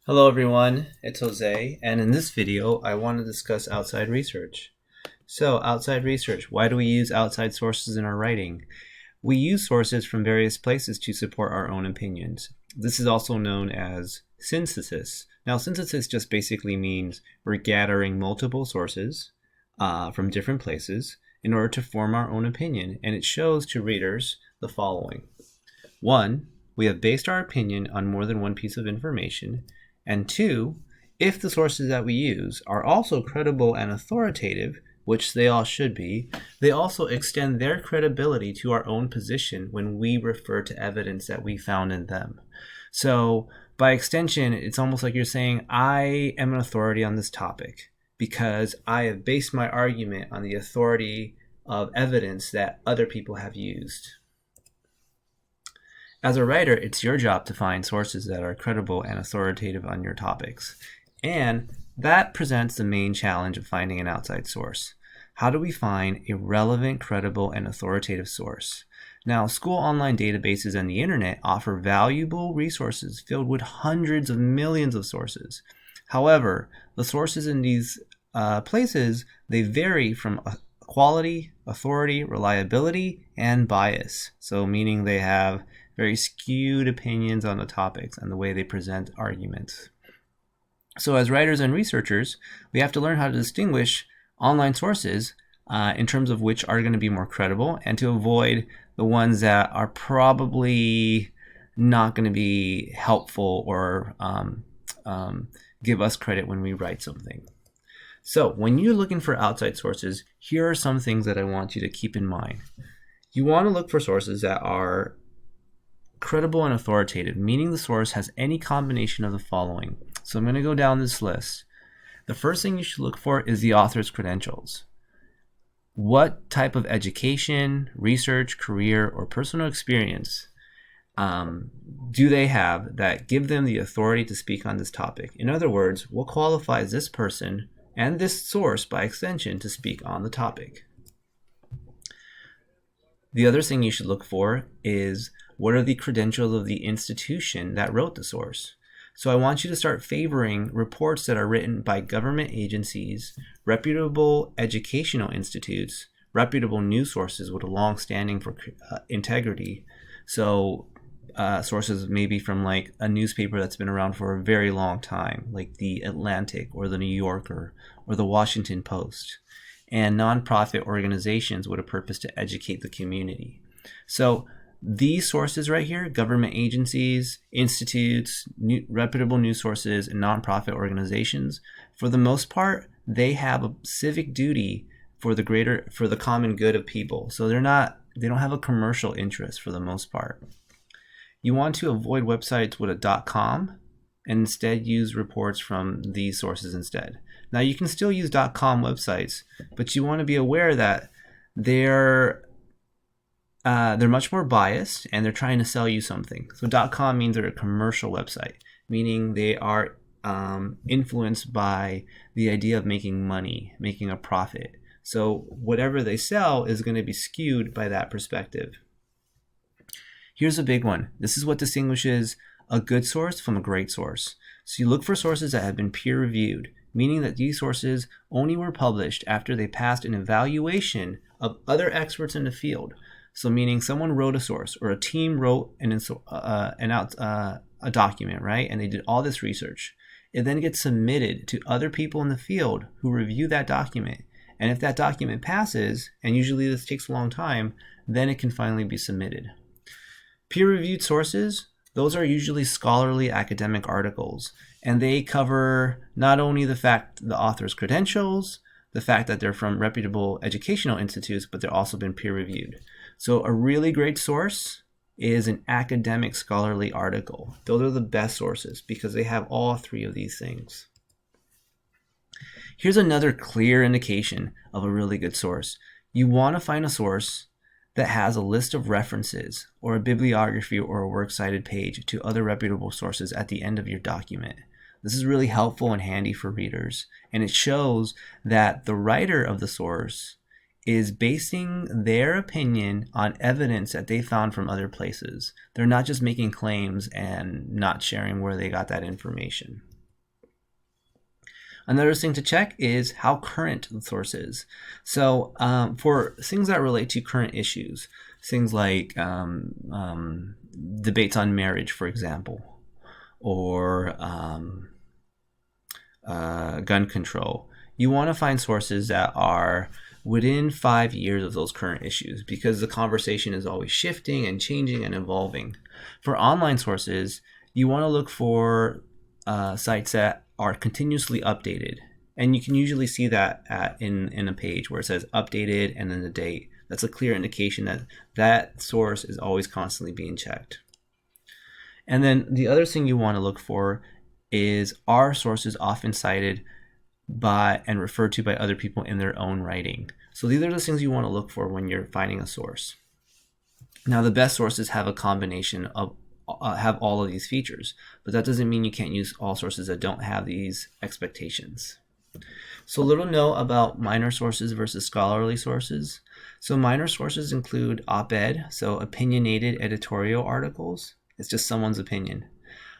Hello everyone, it's Jose, and in this video I want to discuss outside research. So, outside research, why do we use outside sources in our writing? We use sources from various places to support our own opinions. This is also known as synthesis. Now, synthesis just basically means we're gathering multiple sources from different places in order to form our own opinion, and it shows to readers the following. 1. We have based our opinion on more than one piece of information. And 2, if the sources that we use are also credible and authoritative, which they all should be, they also extend their credibility to our own position when we refer to evidence that we found in them. So, by extension, it's almost like you're saying, I am an authority on this topic because I have based my argument on the authority of evidence that other people have used. As a writer, it's your job to find sources that are credible and authoritative on your topics. And that presents the main challenge of finding an outside source. How do we find a relevant, credible, and authoritative source? Now, school online databases and the internet offer valuable resources filled with hundreds of millions of sources. However, the sources in these places, they vary from quality, authority, reliability, and bias. So meaning they have very skewed opinions on the topics and the way they present arguments. So as writers and researchers, we have to learn how to distinguish online sources in terms of which are going to be more credible and to avoid the ones that are probably not going to be helpful or give us credit when we write something. So when you're looking for outside sources, here are some things that I want you to keep in mind. You want to look for sources that are credible and authoritative, meaning the source has any combination of the following. So I'm going to go down this list. The first thing you should look for is the author's credentials. What type of education, research, career, or personal experience do they have that give them the authority to speak on this topic? In other words, what qualifies this person and this source by extension to speak on the topic? The other thing you should look for is what are the credentials of the institution that wrote the source? So I want you to start favoring reports that are written by government agencies, reputable educational institutes, reputable news sources with a long standing for integrity. So sources maybe from like a newspaper that's been around for a very long time, like the Atlantic or the New Yorker or the Washington Post, and nonprofit organizations with a purpose to educate the community. So these sources right here, government agencies, institutes, reputable news sources, and nonprofit organizations, for the most part, they have a civic duty for the common good of people. So they don't have a commercial interest for the most part. You want to avoid websites with a .com and instead use reports from these sources instead. Now you can still use .com websites, but you want to be aware that they're much more biased and they're trying to sell you something. So .com means they're a commercial website, meaning they are influenced by the idea of making money, making a profit. So whatever they sell is going to be skewed by that perspective. Here's a big one. This is what distinguishes a good source from a great source. So you look for sources that have been peer reviewed, meaning that these sources only were published after they passed an evaluation of other experts in the field. So meaning someone wrote a source or a team wrote a document, right? And they did all this research. It then gets submitted to other people in the field who review that document. And if that document passes, and usually this takes a long time, then it can finally be submitted. Peer-reviewed sources, those are usually scholarly academic articles, and they cover not only the author's credentials, the fact that they're from reputable educational institutes, but they've also been peer-reviewed. So a really great source is an academic scholarly article. Those are the best sources because they have all three of these things. Here's another clear indication of a really good source. You want to find a source that has a list of references or a bibliography or a works cited page to other reputable sources at the end of your document. This is really helpful and handy for readers, and it shows that the writer of the source is basing their opinion on evidence that they found from other places. They're not just making claims and not sharing where they got that information. Another thing to check is how current the source is. So for things that relate to current issues, things like debates on marriage, for example, or gun control, you want to find sources that are within 5 years of those current issues, because the conversation is always shifting and changing and evolving. For online sources, you want to look for sites that are continuously updated. And you can usually see that in a page where it says updated and then the date. That's a clear indication that that source is always constantly being checked. And then the other thing you want to look for is, are sources often cited by and referred to by other people in their own writing? So these are the things you want to look for when you're finding a source. Now, the best sources have a combination of have all of these features, but that doesn't mean you can't use all sources that don't have these expectations. So a little note about minor sources versus scholarly sources. So minor sources include op-ed, so opinionated editorial articles. It's just someone's opinion.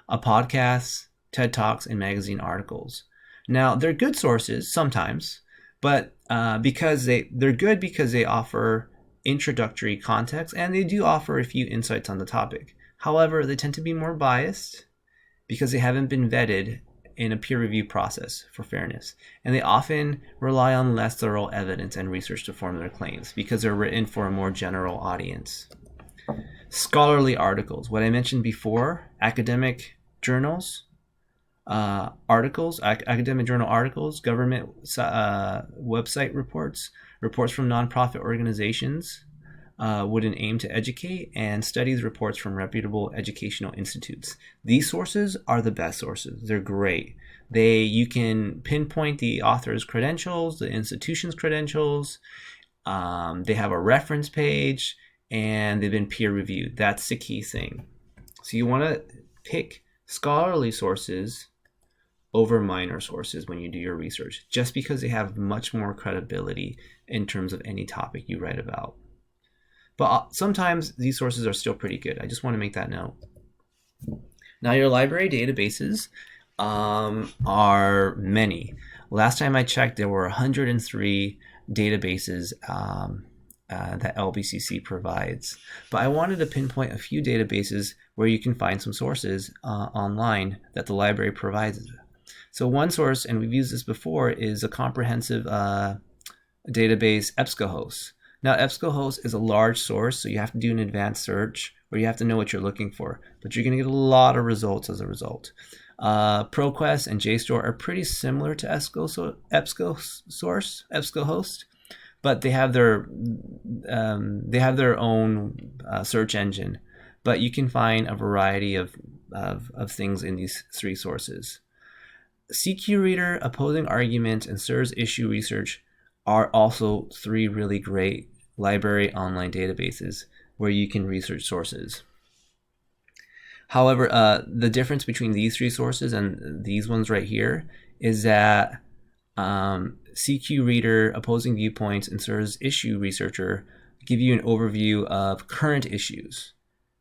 A podcast, TED Talks, and magazine articles. Now, they're good sources sometimes, but because they're good because they offer introductory context and they do offer a few insights on the topic. However, they tend to be more biased because they haven't been vetted in a peer review process for fairness. And they often rely on less thorough evidence and research to form their claims because they're written for a more general audience. Scholarly articles, what I mentioned before, academic journals, academic journal articles, government website reports from nonprofit organizations with an aim to educate, and studies reports from reputable educational institutes. These sources are the best sources. They're great. You can pinpoint the author's credentials, the institution's credentials. They have a reference page, and they've been peer reviewed. That's the key thing. So you want to pick scholarly sources over minor sources when you do your research, just because they have much more credibility in terms of any topic you write about. But sometimes these sources are still pretty good. I just want to make that note. Now, your library databases are many. Last time I checked, there were 103 databases that LBCC provides. But I wanted to pinpoint a few databases where you can find some sources online that the library provides. So one source, and we've used this before, is a comprehensive database, EBSCOhost. Now, EBSCOhost is a large source, so you have to do an advanced search, or you have to know what you're looking for. But you're going to get a lot of results as a result. ProQuest and JSTOR are pretty similar to EBSCOhost, but they have their own search engine. But you can find a variety of things in these three sources. CQ Reader, Opposing Arguments, and SIRS Issue Research are also three really great library online databases where you can research sources. However, the difference between these three sources and these ones right here is that CQ Reader, Opposing Viewpoints, and SIRS Issue Researcher give you an overview of current issues,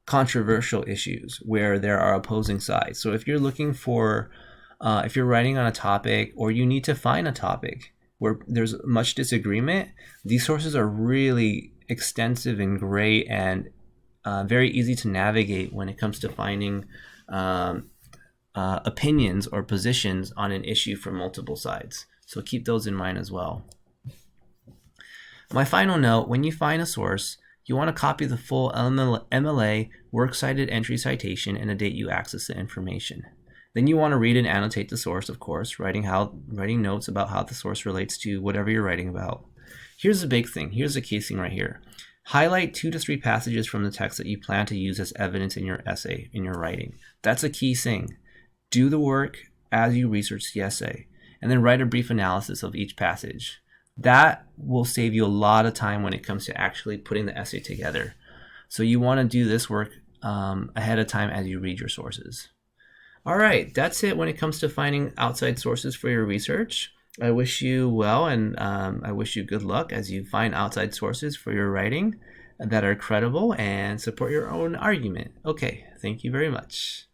controversial issues where there are opposing sides. So if you're looking for, if you're writing on a topic or you need to find a topic where there's much disagreement, these sources are really extensive and great and very easy to navigate when it comes to finding opinions or positions on an issue from multiple sides. So keep those in mind as well. My final note, when you find a source, you want to copy the full MLA works cited entry citation and the date you access the information. Then you want to read and annotate the source, of course, writing notes about how the source relates to whatever you're writing about. Here's the big thing. Here's the key thing right here. Highlight 2 to 3 passages from the text that you plan to use as evidence in your essay, in your writing. That's a key thing. Do the work as you research the essay, and then write a brief analysis of each passage. That will save you a lot of time when it comes to actually putting the essay together. So you want to do this work ahead of time as you read your sources. All right, that's it when it comes to finding outside sources for your research. I wish you well, and I wish you good luck as you find outside sources for your writing that are credible and support your own argument. Okay, thank you very much.